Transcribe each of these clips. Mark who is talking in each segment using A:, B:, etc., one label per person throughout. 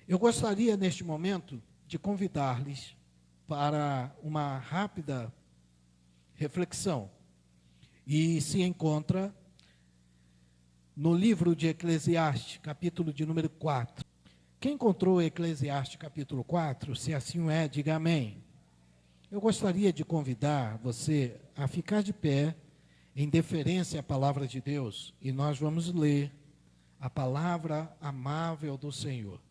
A: Eu gostaria, neste momento, de convidar-lhes para uma rápida reflexão. E se encontra no livro de Eclesiastes, capítulo de número 4. Quem encontrou Eclesiastes, capítulo 4, se assim o é, diga amém. Eu gostaria de convidar você a ficar de pé, em deferência à palavra de Deus, e nós vamos ler a palavra amável do Senhor.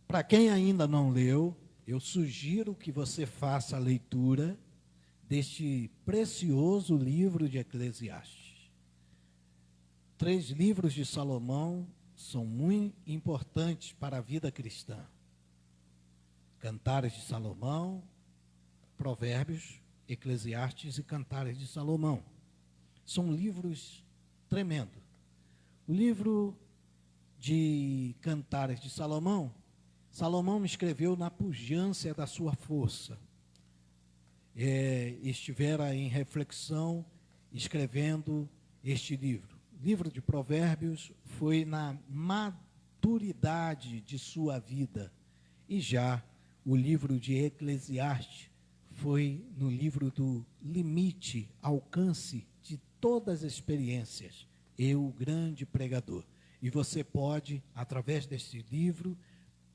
A: Para quem ainda não leu, eu sugiro que você faça a leitura deste precioso livro de Eclesiastes. 3 livros de Salomão são muito importantes para a vida cristã. Cantares de Salomão, Provérbios, Eclesiastes e Cantares de Salomão. São livros tremendos. O livro de Cantares de Salomão, Salomão escreveu na pujança da sua força. Estivera em reflexão escrevendo este livro. O livro de Provérbios foi na maturidade de sua vida. E já o livro de Eclesiastes foi no livro do limite, alcance de todas as experiências. Eu, o grande pregador. E você pode, através deste livro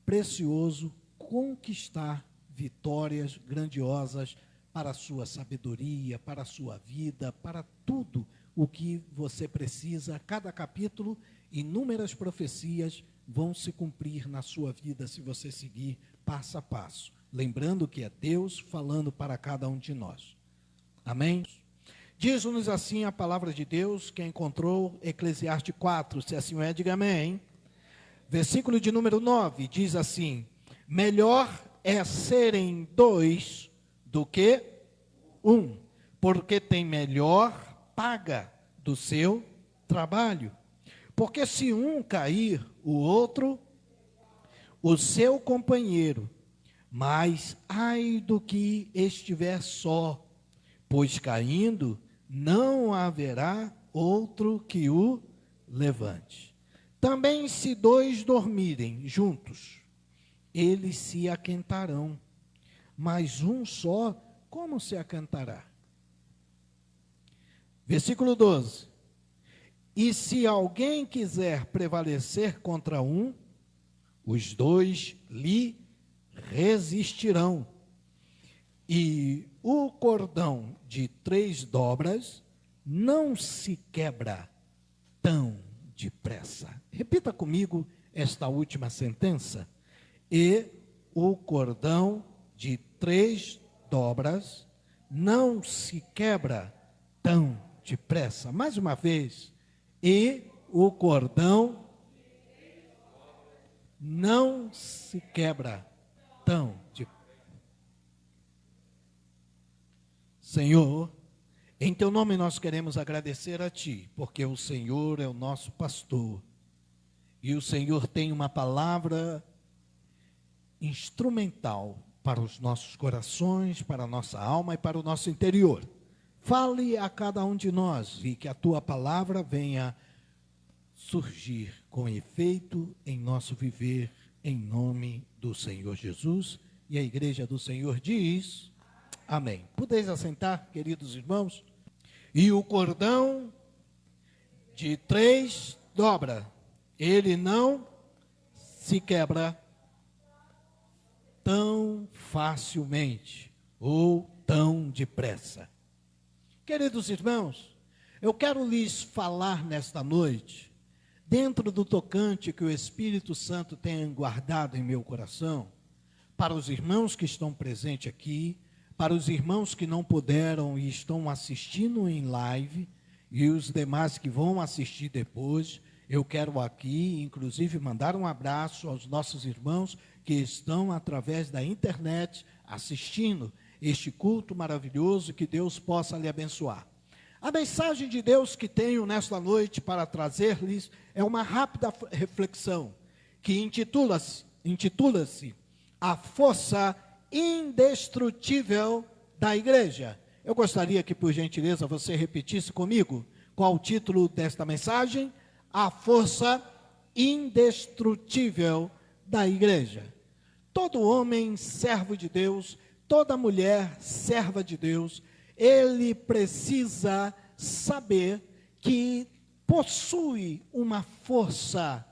A: precioso, conquistar vitórias grandiosas para a sua sabedoria, para a sua vida, para tudo o que você precisa. Cada capítulo, inúmeras profecias vão se cumprir na sua vida se você seguir passo a passo. Lembrando que é Deus falando para cada um de nós. Amém? Diz-nos assim a palavra de Deus, quem encontrou Eclesiastes 4, se assim é, diga amém. Versículo de número 9, diz assim: melhor é serem 2 do que 1, porque tem melhor paga do seu trabalho. Porque se um cair, o outro, o seu companheiro, mas ai do que estiver só, pois caindo, não haverá outro que o levante. Também se 2 dormirem juntos, eles se aquentarão, mas um só, como se aquentará? Versículo 12. E se alguém quiser prevalecer contra um, os 2 lhe resistirão. E o cordão de 3 dobras não se quebra tão depressa. Repita comigo esta última sentença. E o cordão de 3 dobras não se quebra tão depressa. Mais uma vez. E o cordão não se quebra tão depressa. Senhor, em teu nome nós queremos agradecer a ti, porque o Senhor é o nosso pastor, e o Senhor tem uma palavra instrumental para os nossos corações, para a nossa alma e para o nosso interior. Fale a cada um de nós e que a tua palavra venha surgir com efeito em nosso viver, em nome do Senhor Jesus. E a igreja do Senhor diz... Amém. Podeis assentar, queridos irmãos? E o cordão de 3 dobra, ele não se quebra tão facilmente ou tão depressa. Queridos irmãos, eu quero lhes falar nesta noite, dentro do tocante que o Espírito Santo tem guardado em meu coração, para os irmãos que estão presentes aqui, para os irmãos que não puderam e estão assistindo em live, e os demais que vão assistir depois, eu quero aqui, inclusive, mandar um abraço aos nossos irmãos que estão através da internet assistindo este culto maravilhoso, que Deus possa lhe abençoar. A mensagem de Deus que tenho nesta noite para trazer-lhes é uma rápida reflexão, que intitula-se A Força Indestrutível da Igreja. Eu gostaria que, por gentileza, você repetisse comigo qual o título desta mensagem: A Força Indestrutível da Igreja. Todo homem servo de Deus, toda mulher serva de Deus, ele precisa saber que possui uma força,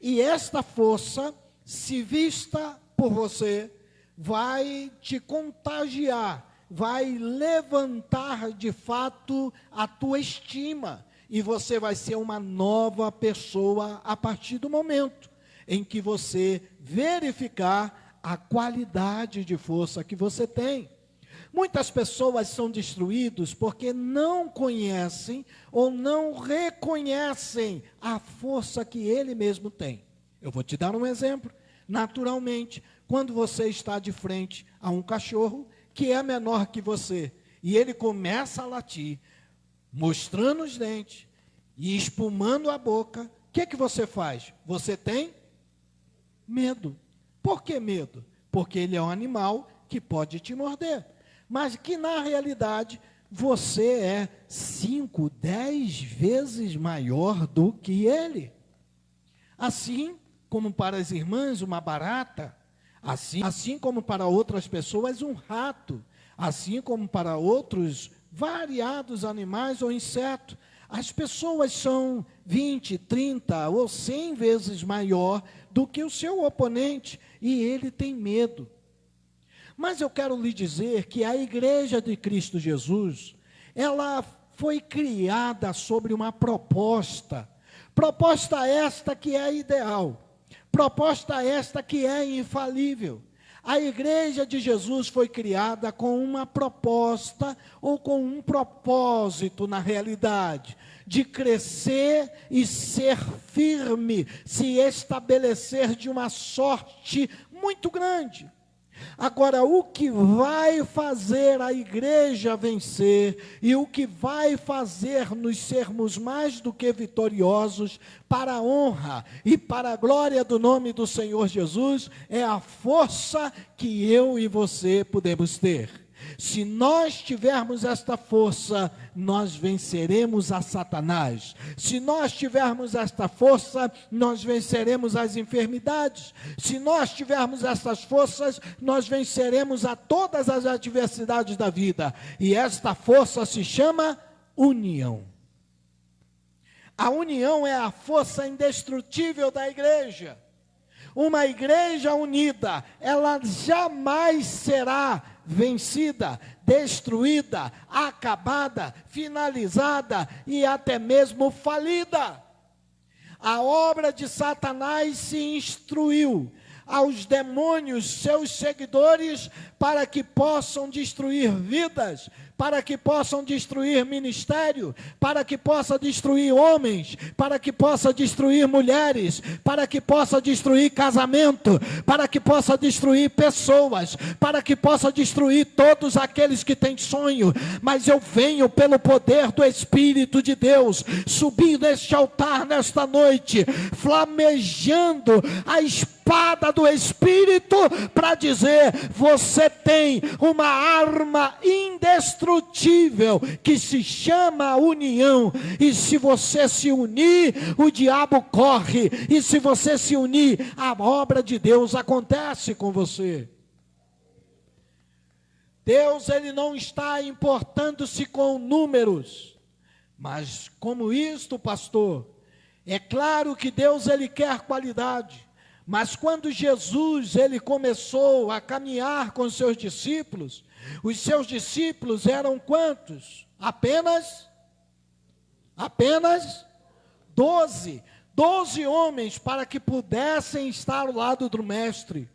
A: e esta força, se vista por você, vai te contagiar, vai levantar de fato a tua estima, e você vai ser uma nova pessoa a partir do momento em que você verificar a qualidade de força que você tem. Muitas pessoas são destruídas porque não conhecem ou não reconhecem a força que ele mesmo tem. Eu vou te dar um exemplo. Naturalmente, quando você está de frente a um cachorro que é menor que você, e ele começa a latir, mostrando os dentes e espumando a boca, o que você faz? Você tem medo. Por que medo? Porque ele é um animal que pode te morder. Mas que na realidade você é 5, 10 vezes maior do que ele. Assim como para as irmãs uma barata, assim como para outras pessoas um rato, assim como para outros variados animais ou insetos, as pessoas são 20, 30 ou 100 vezes maior do que o seu oponente, e ele tem medo. Mas eu quero lhe dizer que a Igreja de Cristo Jesus, ela foi criada sobre uma proposta esta que é ideal, proposta esta que é infalível. A Igreja de Jesus foi criada com uma proposta, ou com um propósito na realidade, de crescer e ser firme, se estabelecer de uma sorte muito grande. Agora, o que vai fazer a igreja vencer e o que vai fazer nos sermos mais do que vitoriosos para a honra e para a glória do nome do Senhor Jesus é a força que eu e você podemos ter. Se nós tivermos esta força, nós venceremos a Satanás. Se nós tivermos esta força, nós venceremos as enfermidades. Se nós tivermos estas forças, nós venceremos a todas as adversidades da vida. E esta força se chama união. A união é a força indestrutível da igreja. Uma igreja unida, ela jamais será vencida, destruída, acabada, finalizada e até mesmo falida. A obra de Satanás se instruiu aos demônios, seus seguidores, para que possam destruir vidas, para que possam destruir ministério, para que possa destruir homens, para que possa destruir mulheres, para que possa destruir casamento, para que possa destruir pessoas, para que possa destruir todos aqueles que têm sonho. Mas eu venho pelo poder do Espírito de Deus, subir neste altar nesta noite, flamejando a espada do Espírito, para dizer: você tem uma arma indestrutível que se chama união, e se você se unir, o diabo corre, e se você se unir, a obra de Deus acontece com você. Deus, ele não está importando-se com números, mas como isto, pastor, é claro que Deus, ele quer qualidade. Mas quando Jesus, ele começou a caminhar com seus discípulos, os seus discípulos eram quantos? Apenas 12. 12 homens para que pudessem estar ao lado do mestre.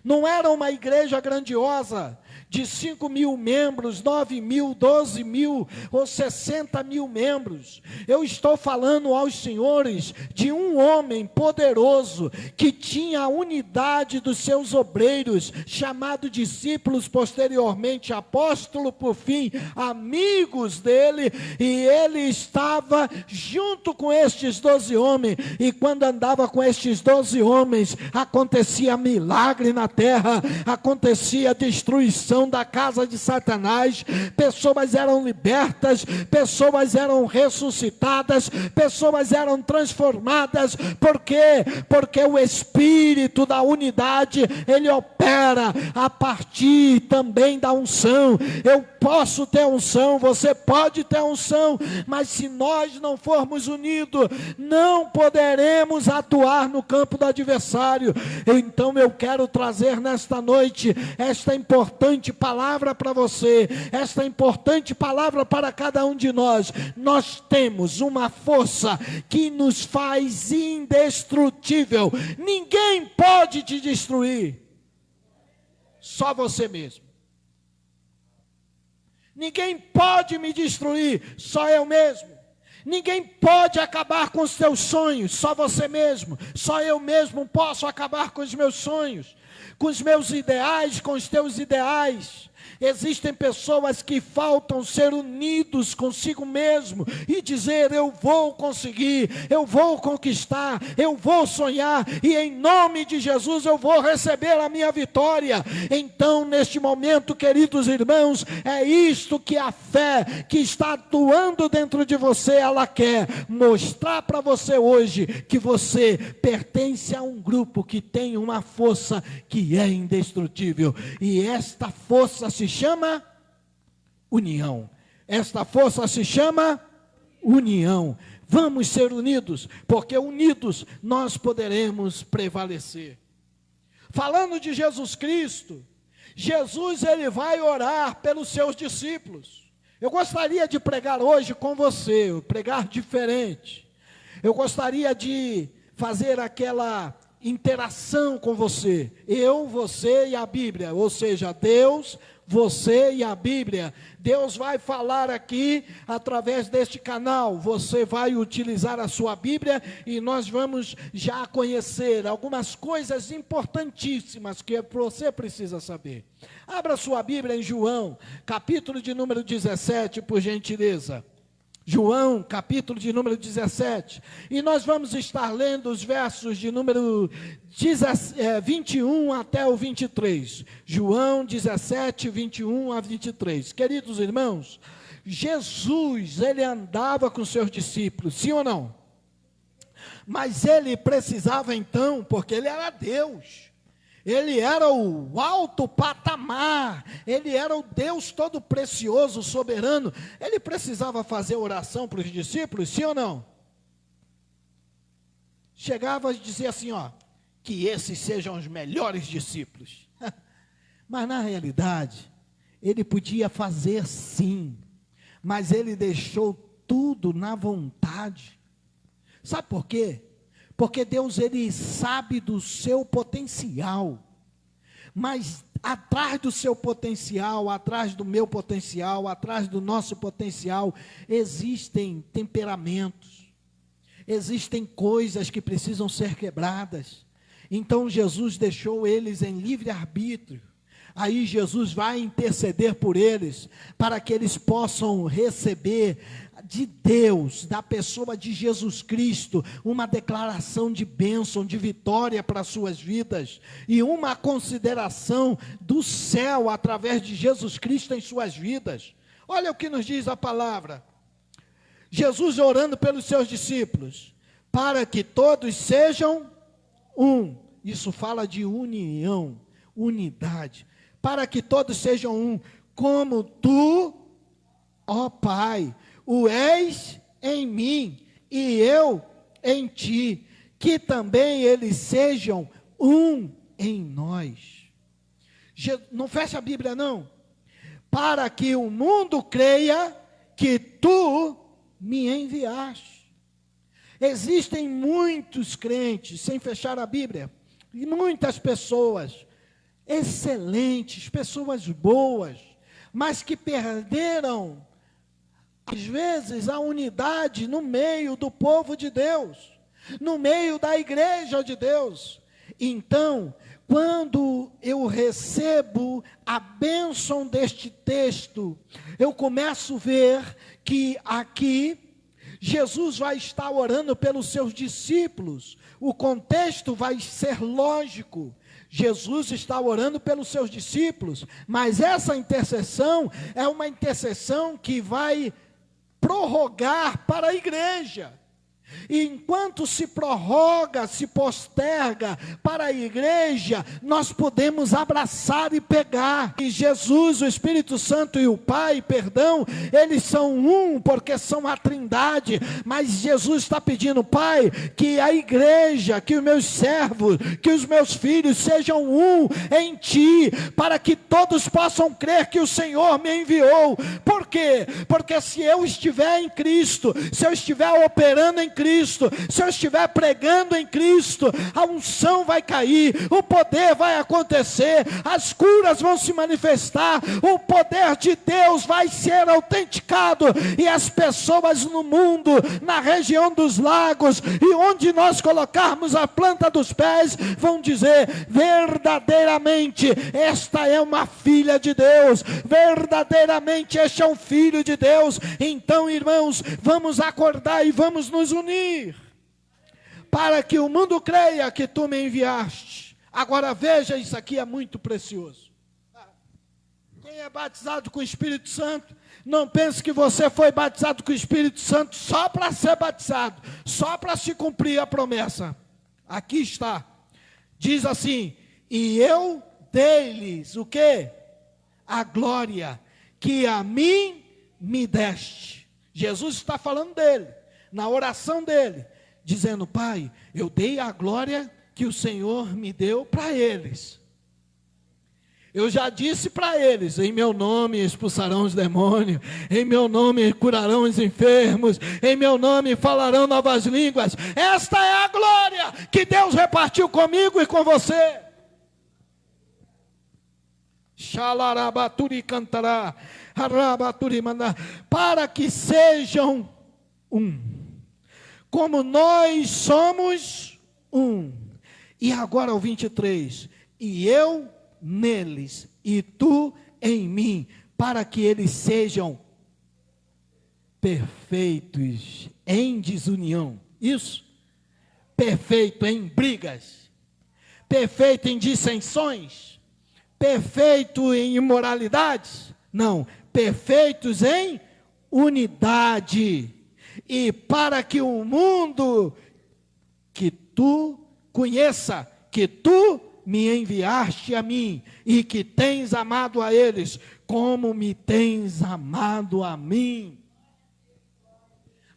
A: Não era uma igreja grandiosa, de 5 mil membros, 9 mil, 12 mil ou 60 mil membros. Eu estou falando aos senhores de um homem poderoso que tinha a unidade dos seus obreiros, chamado discípulos, posteriormente apóstolo, por fim, amigos dele, e ele estava junto com estes 12 homens, e quando andava com estes 12 homens, acontecia milagre na terra, acontecia destruição da casa de Satanás, pessoas eram libertas, pessoas eram ressuscitadas, pessoas eram transformadas. Por quê? Porque o Espírito da unidade, ele opera a partir também da unção. Eu posso ter unção, você pode ter unção, mas se nós não formos unidos, não poderemos atuar no campo do adversário. Então eu quero trazer nesta noite esta importante palavra para você, esta importante palavra para cada um de nós. Nós temos uma força que nos faz indestrutível. Ninguém pode te destruir, só você mesmo. Ninguém pode me destruir, só eu mesmo. Ninguém pode acabar com os teus sonhos, só você mesmo. Só eu mesmo posso acabar com os meus sonhos, com os meus ideais, com os teus ideais. Existem pessoas que faltam ser unidos consigo mesmo e dizer: eu vou conseguir, eu vou conquistar, eu vou sonhar, e em nome de Jesus eu vou receber a minha vitória. Então, neste momento, queridos irmãos, é isto que a fé que está atuando dentro de você, ela quer mostrar para você hoje, que você pertence a um grupo que tem uma força que é indestrutível, e esta força se chama união. Esta força se chama união. Vamos ser unidos, porque unidos nós poderemos prevalecer. Falando de Jesus Cristo, Jesus, ele vai orar pelos seus discípulos. Eu gostaria de pregar hoje com você, pregar diferente. Eu gostaria de fazer aquela interação com você, eu, você e a Bíblia, ou seja, Deus, você e a Bíblia. Deus vai falar aqui através deste canal, você vai utilizar a sua Bíblia e nós vamos já conhecer algumas coisas importantíssimas que você precisa saber. Abra sua Bíblia em João, capítulo de número 17, por gentileza. João, capítulo de número 17, e nós vamos estar lendo os versos de número 21 até o 23, João 17, 21 a 23, queridos irmãos, Jesus, ele andava com seus discípulos, sim ou não? Mas ele precisava então, porque ele era Deus, ele era o alto patamar, ele era o Deus todo precioso, soberano, ele precisava fazer oração para os discípulos, sim ou não? Chegava e dizia assim, ó, que esses sejam os melhores discípulos. Mas na realidade, ele podia fazer sim, mas ele deixou tudo na vontade. Sabe por quê? Porque Deus, ele sabe do seu potencial, mas atrás do seu potencial, atrás do meu potencial, atrás do nosso potencial, existem temperamentos, existem coisas que precisam ser quebradas. Então Jesus deixou eles em livre-arbítrio. Aí Jesus vai interceder por eles, para que eles possam receber de Deus, da pessoa de Jesus Cristo, uma declaração de bênção, de vitória para as suas vidas, e uma consideração do céu, através de Jesus Cristo em suas vidas. Olha o que nos diz a palavra, Jesus orando pelos seus discípulos, para que todos sejam um, isso fala de união, unidade, para que todos sejam um, como tu, ó Pai, o és em mim, e eu em ti, que também eles sejam um em nós. Não fecha a Bíblia não. Para que o mundo creia que tu me enviaste. Existem muitos crentes, sem fechar a Bíblia, e muitas pessoas excelentes, pessoas boas, mas que perderam, às vezes, a unidade no meio do povo de Deus, no meio da igreja de Deus. Então, quando eu recebo a bênção deste texto, eu começo a ver que aqui Jesus vai estar orando pelos seus discípulos. O contexto vai ser lógico. Jesus está orando pelos seus discípulos, mas essa intercessão é uma intercessão que vai prorrogar para a igreja. E enquanto se prorroga, se posterga para a igreja, nós podemos abraçar e pegar. E Jesus, o Espírito Santo e o Pai, eles são um, porque são a Trindade. Mas Jesus está pedindo, Pai, que a igreja, que os meus servos, que os meus filhos sejam um em Ti, para que todos possam crer que o Senhor me enviou. Por quê? Porque se eu estiver em Cristo, se eu estiver operando em Cristo, se eu estiver pregando em Cristo, a unção vai cair, o poder vai acontecer, as curas vão se manifestar, o poder de Deus vai ser autenticado, e as pessoas no mundo, na região dos lagos, e onde nós colocarmos a planta dos pés, vão dizer, verdadeiramente, esta é uma filha de Deus, verdadeiramente este é um filho de Deus. Então, irmãos, vamos acordar e vamos nos unir, para que o mundo creia que Tu me enviaste. Agora veja, isso aqui é muito precioso. Quem é batizado com o Espírito Santo, não pense que você foi batizado com o Espírito Santo só para ser batizado, só para se cumprir a promessa. Aqui está, diz assim, e eu dei-lhes o quê? A glória que a mim me deste. Jesus está falando dele, na oração dele, dizendo, Pai, eu dei a glória que o Senhor me deu para eles. Eu já disse para eles, em meu nome expulsarão os demônios, em meu nome curarão os enfermos, em meu nome falarão novas línguas. Esta é a glória que Deus repartiu comigo e com você. Xalarabaturi cantará, arabaturi mandar, para que sejam um, como nós somos um. E agora o 23, e eu neles, e tu em mim, para que eles sejam perfeitos em desunião. Isso, perfeito em brigas, perfeito em dissensões, perfeito em imoralidades, não, perfeitos em unidade, e para que o mundo que tu conheça, que tu me enviaste a mim, e que tens amado a eles, como me tens amado a mim.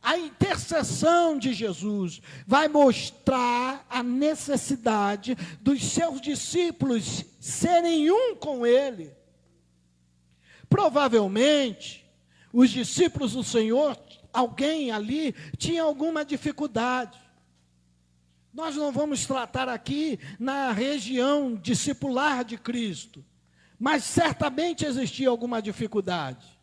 A: A intercessão de Jesus vai mostrar a necessidade dos seus discípulos serem um com Ele. Provavelmente, os discípulos do Senhor, alguém ali tinha alguma dificuldade. Nós não vamos tratar aqui na região discipular de Cristo, mas certamente existia alguma dificuldade.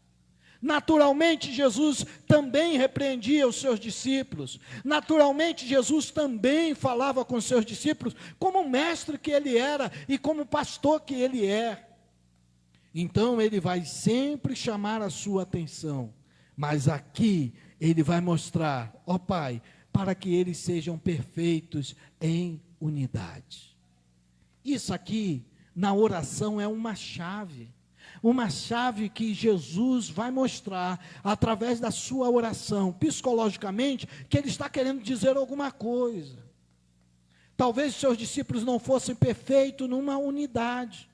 A: Naturalmente, Jesus também repreendia os seus discípulos. Naturalmente, Jesus também falava com os seus discípulos como mestre que ele era e como pastor que ele é. Então, ele vai sempre chamar a sua atenção. Mas aqui, ele vai mostrar, ó Pai, para que eles sejam perfeitos em unidade. Isso aqui, na oração, é uma chave que Jesus vai mostrar, através da sua oração, psicologicamente, que ele está querendo dizer alguma coisa. Talvez seus discípulos não fossem perfeitos numa unidade.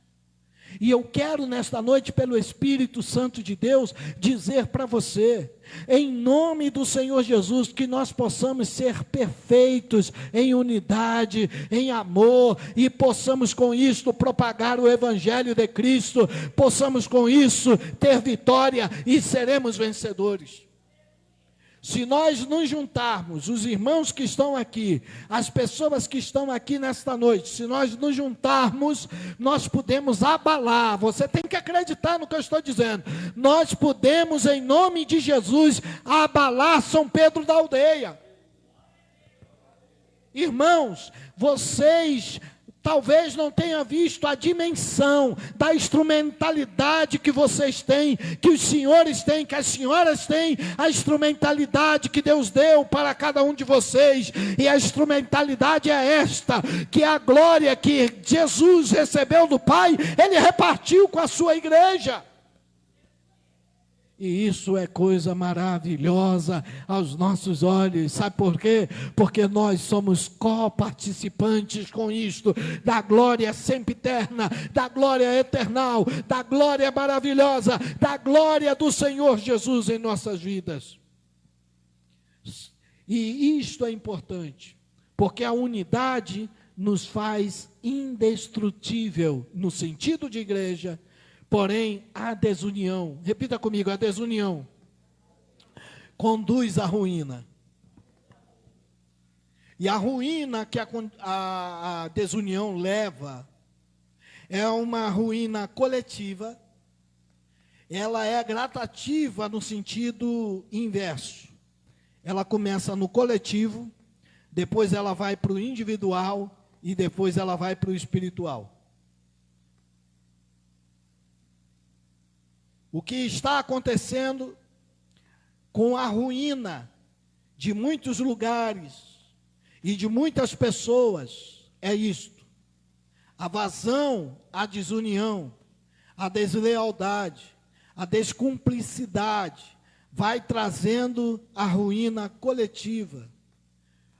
A: E eu quero nesta noite, pelo Espírito Santo de Deus, dizer para você, em nome do Senhor Jesus, que nós possamos ser perfeitos em unidade, em amor, e possamos com isso propagar o Evangelho de Cristo, possamos com isso ter vitória e seremos vencedores. Se nós nos juntarmos, os irmãos que estão aqui, as pessoas que estão aqui nesta noite, se nós nos juntarmos, nós podemos abalar. Você tem que acreditar no que eu estou dizendo. Nós podemos, em nome de Jesus, abalar São Pedro da Aldeia. Irmãos, vocês talvez não tenham visto a dimensão da instrumentalidade que vocês têm, que os senhores têm, que as senhoras têm, a instrumentalidade que Deus deu para cada um de vocês. E a instrumentalidade é esta, que a glória que Jesus recebeu do Pai, Ele repartiu com a sua igreja. E isso é coisa maravilhosa aos nossos olhos. Sabe por quê? Porque nós somos coparticipantes com isto, da glória sempre eterna, da glória eternal, da glória maravilhosa, da glória do Senhor Jesus em nossas vidas. E isto é importante, porque a unidade nos faz indestrutível no sentido de igreja. Porém, a desunião, repita comigo, a desunião conduz à ruína. E a ruína que a desunião leva é uma ruína coletiva. Ela é gradativa no sentido inverso. Ela começa no coletivo, depois ela vai para o individual e depois ela vai para o espiritual. O que está acontecendo com a ruína de muitos lugares e de muitas pessoas é isto: a vazão, a desunião, a deslealdade, a descumplicidade vai trazendo a ruína coletiva.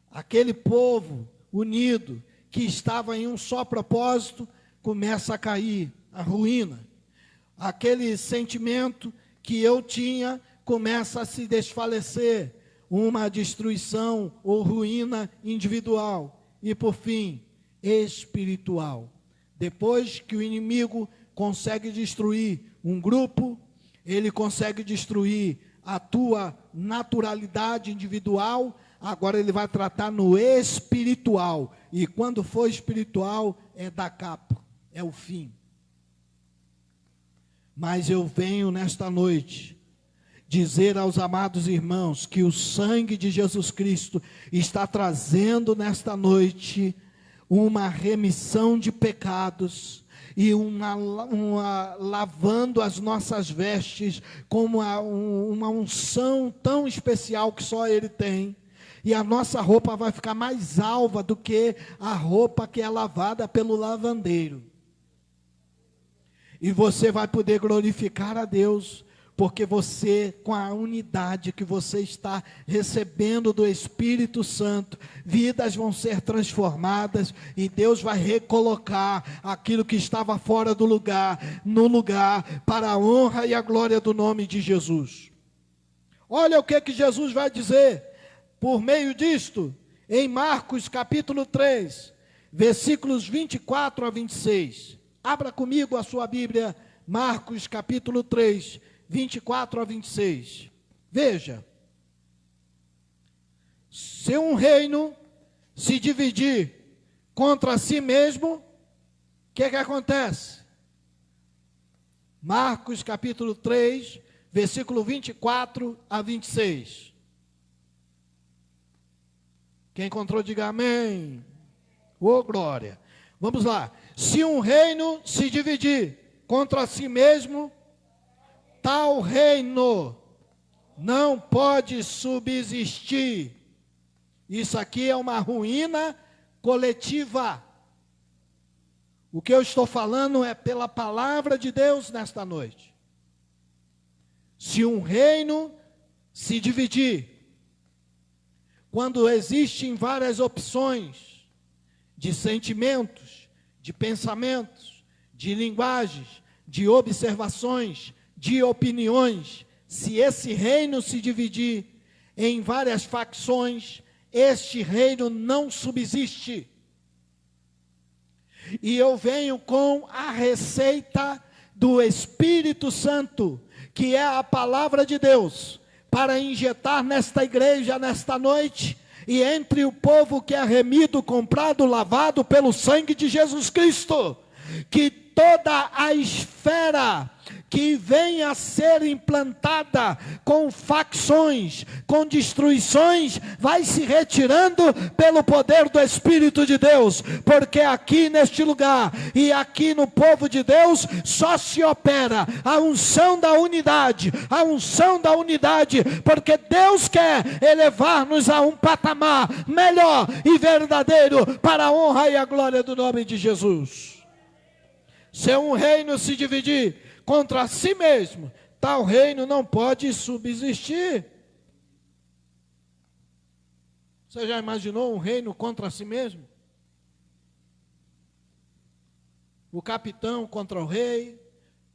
A: Aquele povo unido que estava em um só propósito começa a cair, a ruína. Aquele sentimento que eu tinha começa a se desfalecer, uma destruição ou ruína individual e, por fim, espiritual. Depois que o inimigo consegue destruir um grupo, ele consegue destruir a tua naturalidade individual, agora ele vai tratar no espiritual. E quando for espiritual, é da capa, é o fim. Mas eu venho nesta noite dizer aos amados irmãos que o sangue de Jesus Cristo está trazendo nesta noite uma remissão de pecados e uma lavando as nossas vestes com uma unção tão especial que só Ele tem. E a nossa roupa vai ficar mais alva do que a roupa que é lavada pelo lavandeiro. E você vai poder glorificar a Deus, porque você, com a unidade que você está recebendo do Espírito Santo, vidas vão ser transformadas e Deus vai recolocar aquilo que estava fora do lugar, no lugar, para a honra e a glória do nome de Jesus. Olha o que Jesus vai dizer por meio disto, em Marcos capítulo 3, versículos 24 a 26. Abra comigo a sua Bíblia, Marcos capítulo 3, 24 a 26. Veja, se um reino se dividir contra si mesmo, o que acontece? Marcos capítulo 3, versículo 24 a 26. Quem encontrou, diga amém. Ô glória. Vamos lá. Se um reino se dividir contra si mesmo, tal reino não pode subsistir. Isso aqui é uma ruína coletiva. O que eu estou falando é pela palavra de Deus nesta noite. Se um reino se dividir, quando existem várias opções de sentimentos, de pensamentos, de linguagens, de observações, de opiniões, se esse reino se dividir em várias facções, este reino não subsiste. E eu venho com a receita do Espírito Santo, que é a palavra de Deus, para injetar nesta igreja, nesta noite, e entre o povo que é remido, comprado, lavado pelo sangue de Jesus Cristo, que toda a esfera que venha a ser implantada com facções, com destruições, vai se retirando pelo poder do Espírito de Deus, porque aqui neste lugar e aqui no povo de Deus só se opera a unção da unidade, porque Deus quer elevar-nos a um patamar melhor e verdadeiro para a honra e a glória do nome de Jesus. Se um reino se dividir contra si mesmo, tal reino não pode subsistir. Você já imaginou um reino contra si mesmo? O capitão contra o rei,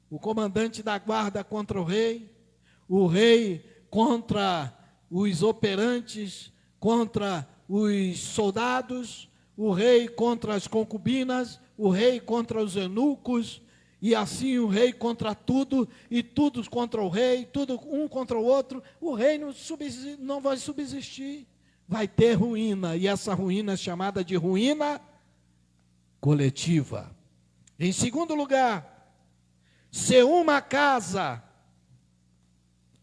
A: o comandante da guarda contra o rei contra os operantes, contra os soldados, o rei contra as concubinas, o rei contra os eunucos, e assim o rei contra tudo, e tudo contra o rei, tudo um contra o outro. O reino não vai subsistir, vai ter ruína, e essa ruína é chamada de ruína coletiva. Em segundo lugar, se uma casa,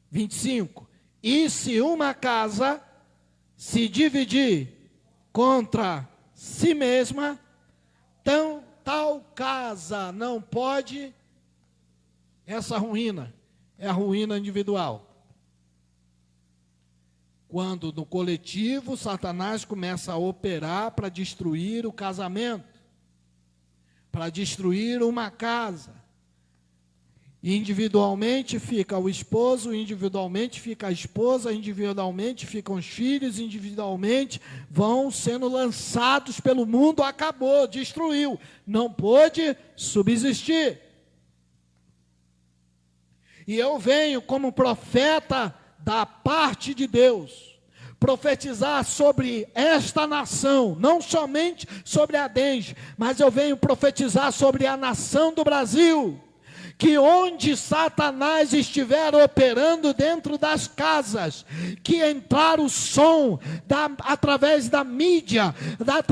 A: 25, e se uma casa se dividir contra si mesma, tal casa não pode, essa ruína é a ruína individual. Quando no coletivo Satanás começa a operar para destruir o casamento, para destruir uma casa. Individualmente fica o esposo, individualmente fica a esposa, individualmente ficam os filhos, individualmente vão sendo lançados pelo mundo, acabou, destruiu, não pôde subsistir. E eu venho como profeta da parte de Deus, profetizar sobre esta nação, não somente sobre a Denge, mas eu venho profetizar sobre a nação do Brasil, que onde Satanás estiver operando dentro das casas, que entrar o som através da mídia,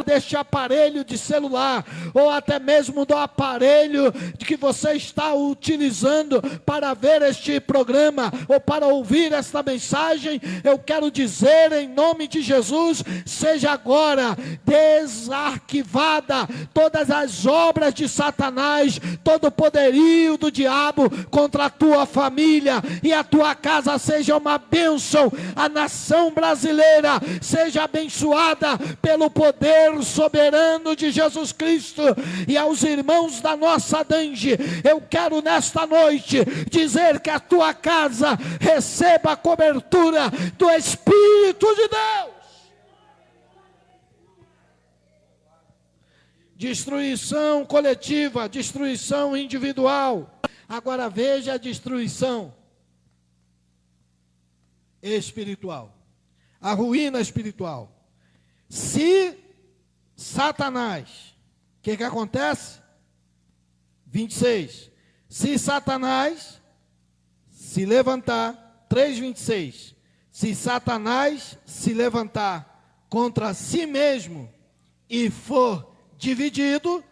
A: deste aparelho de celular, ou até mesmo do aparelho que você está utilizando para ver este programa, ou para ouvir esta mensagem, eu quero dizer em nome de Jesus, seja agora desarquivada todas as obras de Satanás, todo o poderio do diabo contra a tua família, e a tua casa seja uma bênção, a nação brasileira seja abençoada pelo poder soberano de Jesus Cristo. E aos irmãos da nossa Denge, eu quero nesta noite dizer que a tua casa receba a cobertura do Espírito de Deus. Destruição coletiva, destruição individual. Agora veja a destruição espiritual, a ruína espiritual. Se Satanás, o que acontece? 26. Se Satanás se levantar, 3:26. Se Satanás se levantar contra si mesmo e for dividido,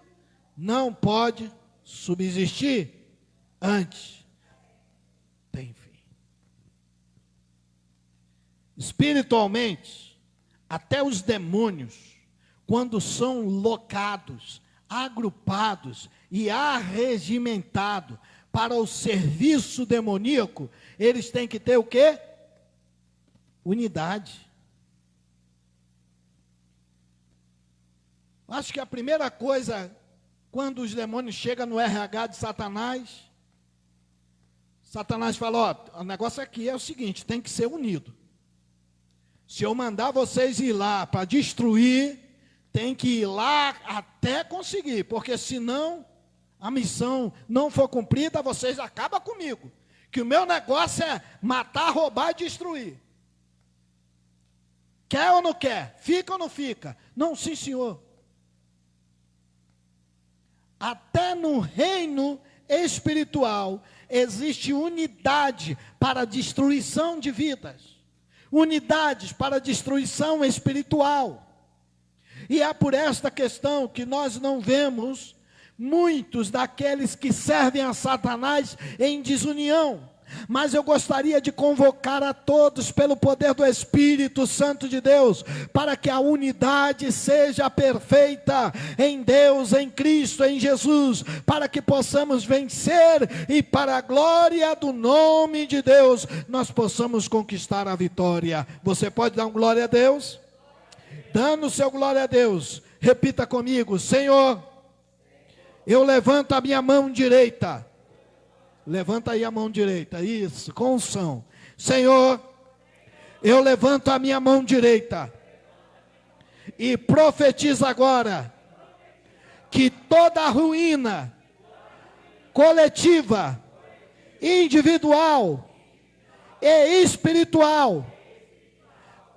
A: não pode subsistir. Antes, tem fim. Espiritualmente, até os demônios, quando são locados, agrupados e arregimentados para o serviço demoníaco, eles têm que ter o quê? Unidade. Acho que a primeira coisa, quando os demônios chegam no RH de Satanás fala, ó, o negócio aqui é o seguinte, tem que ser unido. Se eu mandar vocês ir lá para destruir, tem que ir lá até conseguir, porque senão a missão não for cumprida, vocês acabam comigo. Que o meu negócio é matar, roubar e destruir. Quer ou não quer? Fica ou não fica? Não, sim senhor. Até no reino espiritual, existe unidade para a destruição de vidas, unidades para a destruição espiritual. E é por esta questão que nós não vemos muitos daqueles que servem a Satanás em desunião. Mas eu gostaria de convocar a todos pelo poder do Espírito Santo de Deus, para que a unidade seja perfeita em Deus, em Cristo, em Jesus, para que possamos vencer e para a glória do nome de Deus, nós possamos conquistar a vitória. Você pode dar um glória a Deus? Dando o seu glória a Deus, repita comigo: Senhor, eu levanto a minha mão direita. Levanta aí a mão direita, isso, com unção. Senhor, eu levanto a minha mão direita e profetizo agora que toda a ruína coletiva, individual e espiritual,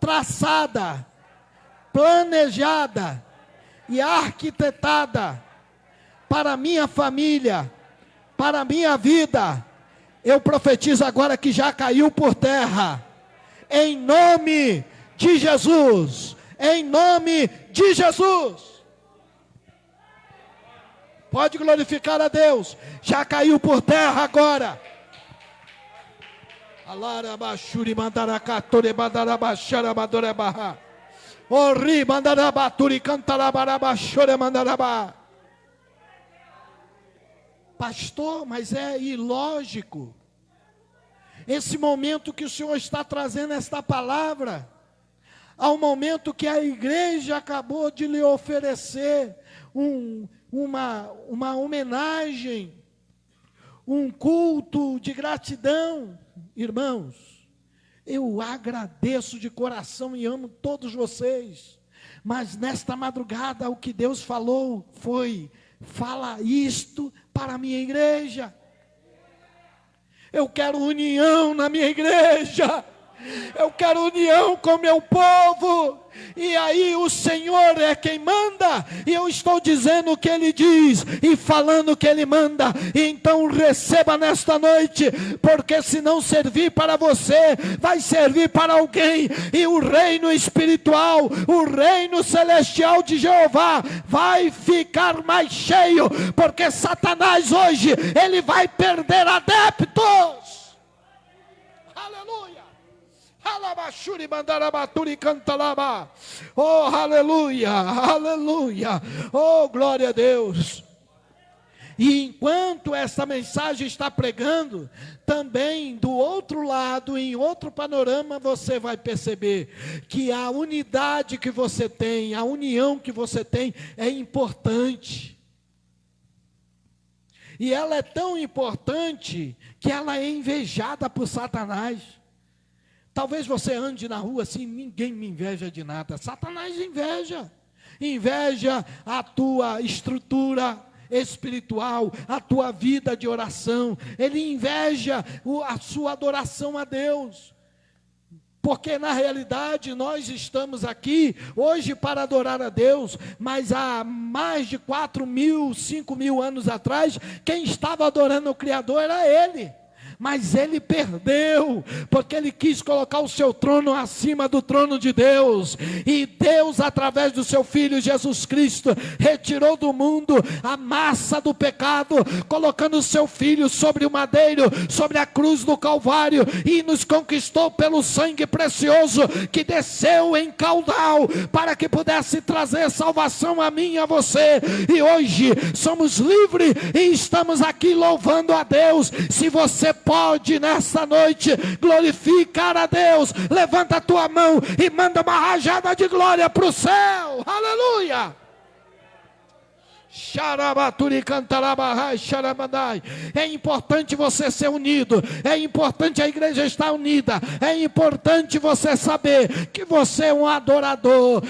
A: traçada, planejada e arquitetada para a minha família, para a minha vida, eu profetizo agora que já caiu por terra, em nome de Jesus, em nome de Jesus. Pode glorificar a Deus, já caiu por terra agora. Alarabashuri mandaracatore mandarabasharabadorebaha. Ori mandarabaturi cantarabarabashore mandarabá. Pastor, mas é ilógico esse momento que o Senhor está trazendo esta palavra, ao momento que a igreja acabou de lhe oferecer uma homenagem, um culto de gratidão. Irmãos, eu agradeço de coração e amo todos vocês, mas nesta madrugada o que Deus falou foi: fala isto para a minha igreja. Eu quero união na minha igreja. Eu quero união com meu povo. E aí o Senhor é quem manda. E eu estou dizendo o que Ele diz e falando o que Ele manda. Então receba nesta noite, porque se não servir para você, vai servir para alguém. E o reino espiritual, o reino celestial de Jeová vai ficar mais cheio, porque Satanás hoje, ele vai perder adeptos. Aleluia. Alabashuri mandarabaturi cantalaba. Oh, aleluia, aleluia. Oh, glória a Deus. E enquanto essa mensagem está pregando, também do outro lado, em outro panorama, você vai perceber que a unidade que você tem, a união que você tem é importante. E ela é tão importante que ela é invejada por Satanás. Talvez você ande na rua assim: ninguém me inveja de nada. Satanás inveja a tua estrutura espiritual, a tua vida de oração. Ele inveja a sua adoração a Deus, porque na realidade nós estamos aqui hoje para adorar a Deus, mas há mais de 4.000, 5.000 anos atrás, quem estava adorando o Criador era Ele. Mas ele perdeu, porque ele quis colocar o seu trono acima do trono de Deus. E Deus, através do seu Filho Jesus Cristo, retirou do mundo a massa do pecado, colocando o seu Filho sobre o madeiro, sobre a cruz do Calvário, e nos conquistou pelo sangue precioso que desceu em caudal, para que pudesse trazer salvação a mim e a você. E hoje somos livres e estamos aqui louvando a Deus. Se você pode nessa noite glorificar a Deus, levanta a tua mão e manda uma rajada de glória para o céu. Aleluia. É importante você ser unido, é importante a igreja estar unida, é importante você saber que você é um adorador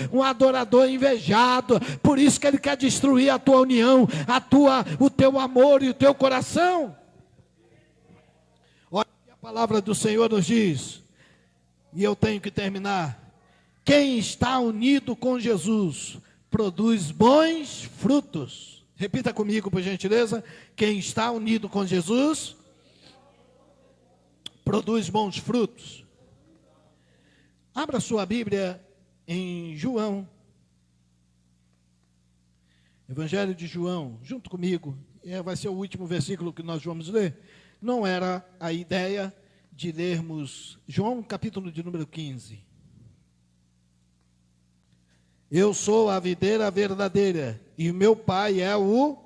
A: invejado. Por isso que ele quer destruir a tua união, o teu amor e o teu coração. Olha o que a palavra do Senhor nos diz, e eu tenho que terminar. Quem está unido com Jesus produz bons frutos. Repita comigo, por gentileza. Quem está unido com Jesus produz bons frutos. Abra sua Bíblia em João. Evangelho de João, junto comigo. Vai ser o último versículo que nós vamos ler. Não era a ideia de lermos João, capítulo de número 15. Eu sou a videira verdadeira, e o meu pai é o...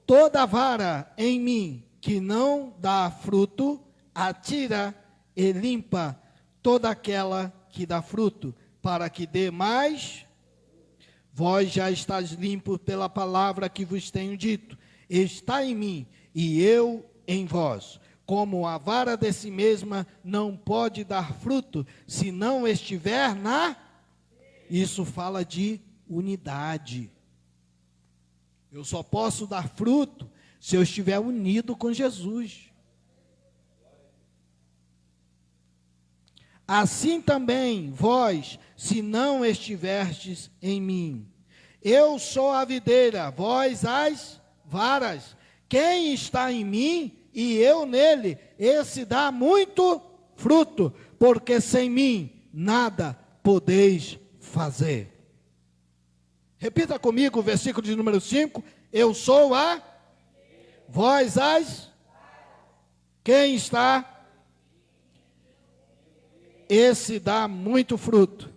A: Toda vara em mim que não dá fruto, atira e limpa toda aquela que dá fruto, para que dê mais. Vós já estáis limpos pela palavra que vos tenho dito. Está em mim e eu em vós. Como a vara de si mesma não pode dar fruto, se não estiver na... Isso fala de unidade. Eu só posso dar fruto se eu estiver unido com Jesus. Assim também vós, se não estiverdes em mim. Eu sou a videira, vós as varas. Quem está em mim e eu nele, esse dá muito fruto, porque sem mim nada podeis fazer. Repita comigo o versículo de número 5. Eu sou a... Vós as... Quem está... Esse dá muito fruto,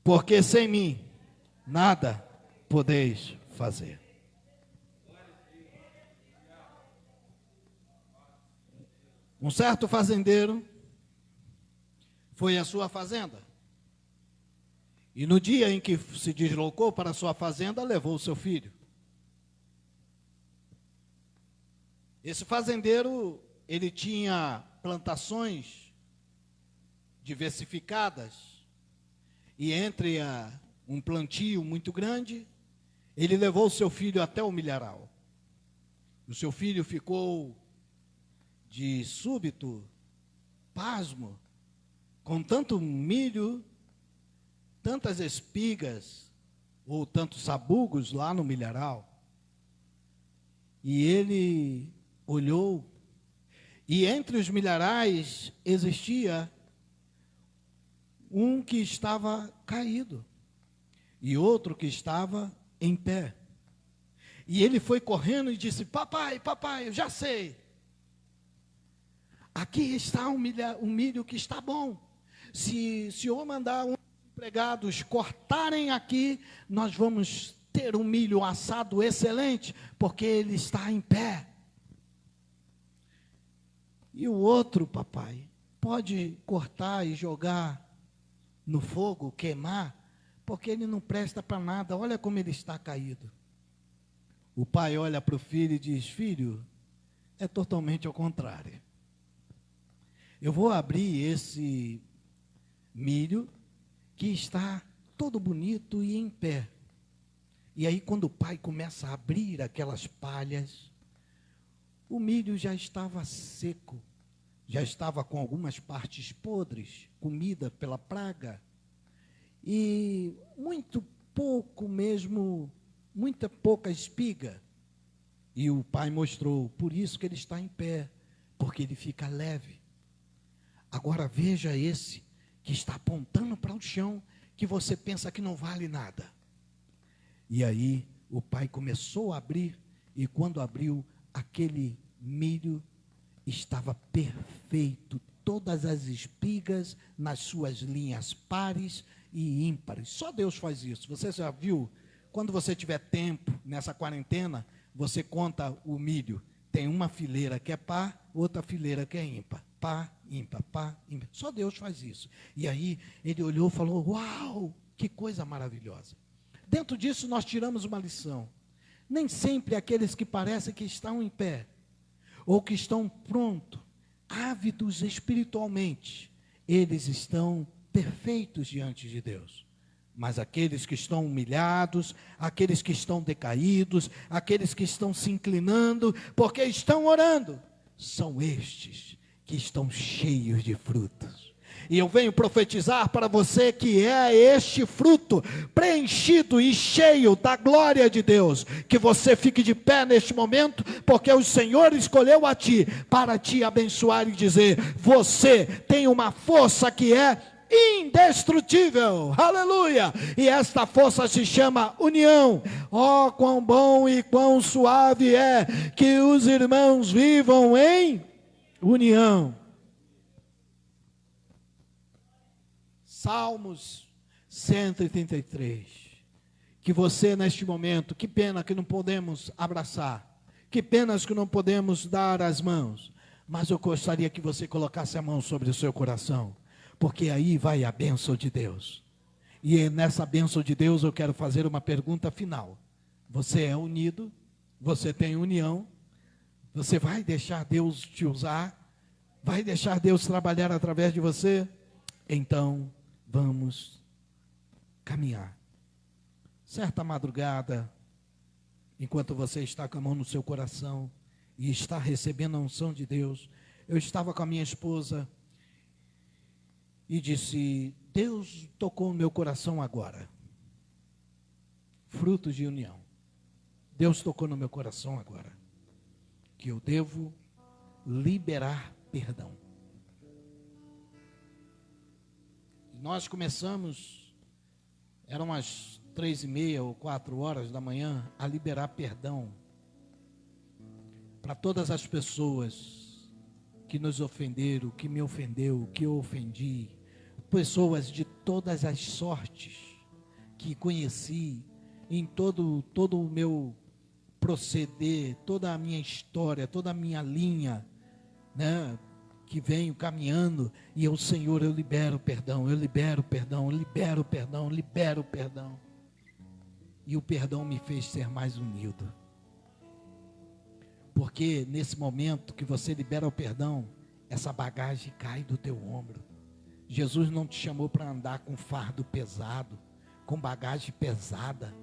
A: porque sem mim nada podeis fazer. Um certo fazendeiro foi à sua fazenda, e no dia em que se deslocou para a sua fazenda, levou o seu filho. Esse fazendeiro, ele tinha plantações diversificadas, e entre um plantio muito grande, ele levou o seu filho até o milharal. O seu filho ficou de súbito pasmo, com tanto milho, tantas espigas, ou tantos sabugos lá no milharal. E ele olhou, e entre os milharais existia um que estava caído e outro que estava em pé. E ele foi correndo e disse: papai, papai, eu já sei. Aqui está um milho que está bom. Se o senhor mandar uns empregados cortarem aqui, nós vamos ter um milho assado excelente, porque ele está em pé. E o outro, papai, pode cortar e jogar no fogo, queimar, porque ele não presta para nada, olha como ele está caído. O pai olha para o filho e diz: filho, é totalmente ao contrário. Eu vou abrir esse milho que está todo bonito e em pé. E aí quando o pai começa a abrir aquelas palhas, o milho já estava seco, já estava com algumas partes podres, comida pela praga, e muito pouco mesmo, muita pouca espiga. E o pai mostrou, por isso que ele está em pé, porque ele fica leve. Agora veja esse que está apontando para o chão, que você pensa que não vale nada. E aí o pai começou a abrir, e quando abriu, aquele milho estava perfeito, todas as espigas nas suas linhas pares e ímpares. Só Deus faz isso. Você já viu? Quando você tiver tempo nessa quarentena, você conta o milho. Tem uma fileira que é par, outra fileira que é ímpar. Par, ímpar, par, ímpar. Só Deus faz isso. E aí ele olhou e falou: uau, que coisa maravilhosa. Dentro disso nós tiramos uma lição. Nem sempre aqueles que parecem que estão em pé, ou que estão prontos, ávidos espiritualmente, eles estão perfeitos diante de Deus. Mas aqueles que estão humilhados, aqueles que estão decaídos, aqueles que estão se inclinando, porque estão orando, são estes que estão cheios de frutos. E eu venho profetizar para você que é este fruto preenchido e cheio da glória de Deus. Que você fique de pé neste momento, porque o Senhor escolheu a ti para te abençoar e dizer: você tem uma força que é indestrutível, aleluia, e esta força se chama união. Oh, quão bom e quão suave é que os irmãos vivam em união. Salmos 133, que você neste momento, que pena que não podemos abraçar, que pena que não podemos dar as mãos, mas eu gostaria que você colocasse a mão sobre o seu coração, porque aí vai a bênção de Deus. E nessa bênção de Deus eu quero fazer uma pergunta final. Você é unido? Você tem união? Você vai deixar Deus te usar? Vai deixar Deus trabalhar através de você? Então, vamos caminhar. Certa madrugada, enquanto você está com a mão no seu coração e está recebendo a unção de Deus, eu estava com a minha esposa e disse: Deus tocou no meu coração agora. Frutos de união. Deus tocou no meu coração agora, que eu devo liberar perdão. Nós começamos, eram umas 3:30 ou 4 horas da manhã, a liberar perdão para todas as pessoas que nos ofenderam, que me ofendeu, que eu ofendi, pessoas de todas as sortes que conheci em todo o meu proceder, toda a minha história, toda a minha linha, né, que venho caminhando, e eu, Senhor, eu libero perdão, eu libero perdão, eu libero perdão, libero perdão. E o perdão me fez ser mais unido. Porque nesse momento que você libera o perdão, essa bagagem cai do teu ombro. Jesus não te chamou para andar com fardo pesado, com bagagem pesada,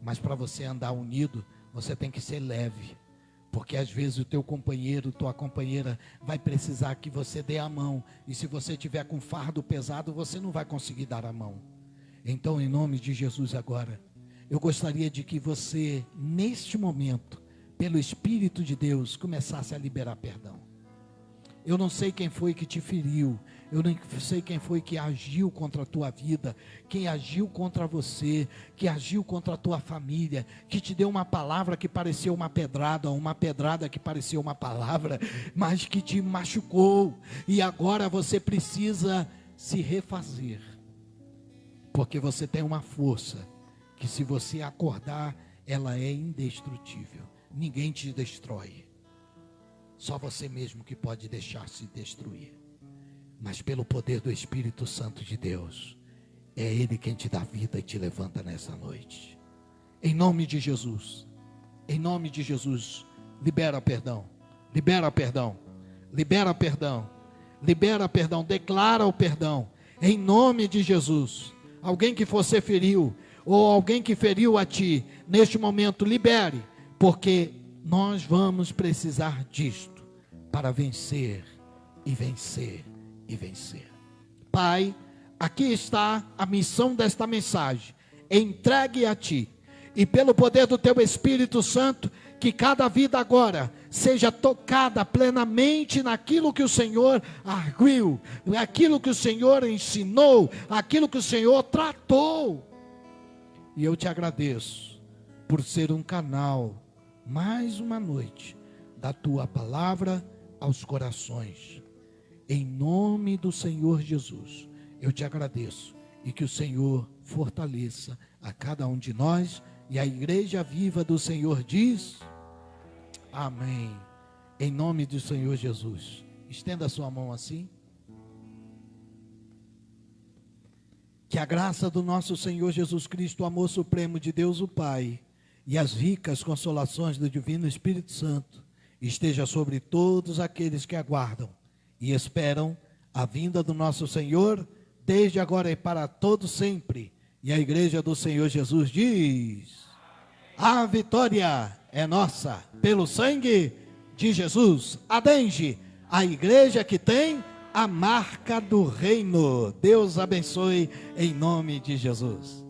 A: mas para você andar unido, você tem que ser leve. Porque às vezes o teu companheiro, tua companheira vai precisar que você dê a mão. E se você tiver com fardo pesado, você não vai conseguir dar a mão. Então, em nome de Jesus agora, eu gostaria de que você, neste momento, pelo Espírito de Deus, começasse a liberar perdão. Eu não sei quem foi que te feriu, eu não sei quem foi que agiu contra a tua vida, quem agiu contra você, que agiu contra a tua família, que te deu uma palavra que parecia uma pedrada que parecia uma palavra, mas que te machucou, e agora você precisa se refazer, porque você tem uma força, que se você acordar, ela é indestrutível, ninguém te destrói. Só você mesmo que pode deixar se destruir. Mas pelo poder do Espírito Santo de Deus, é Ele quem te dá vida e te levanta nessa noite. Em nome de Jesus, libera perdão, libera perdão, libera perdão, libera perdão, declara o perdão. Em nome de Jesus, alguém que você feriu, ou alguém que feriu a ti, neste momento libere, porque nós vamos precisar disto para vencer e vencer e vencer. Pai, aqui está a missão desta mensagem, entregue a ti, e pelo poder do teu Espírito Santo, que cada vida agora seja tocada plenamente naquilo que o Senhor arguiu, aquilo que o Senhor ensinou, aquilo que o Senhor tratou. E eu te agradeço por ser um canal, mais uma noite, da tua palavra aos corações. Em nome do Senhor Jesus, eu te agradeço, e que o Senhor fortaleça a cada um de nós, e a igreja viva do Senhor diz, amém. Em nome do Senhor Jesus, estenda a sua mão assim. Que a graça do nosso Senhor Jesus Cristo, o amor supremo de Deus o Pai, e as ricas consolações do Divino Espírito Santo, esteja sobre todos aqueles que aguardam e esperam a vinda do nosso Senhor, desde agora e para todo sempre. E a igreja do Senhor Jesus diz, a vitória é nossa, pelo sangue de Jesus. Adenge, a igreja que tem a marca do reino. Deus abençoe em nome de Jesus.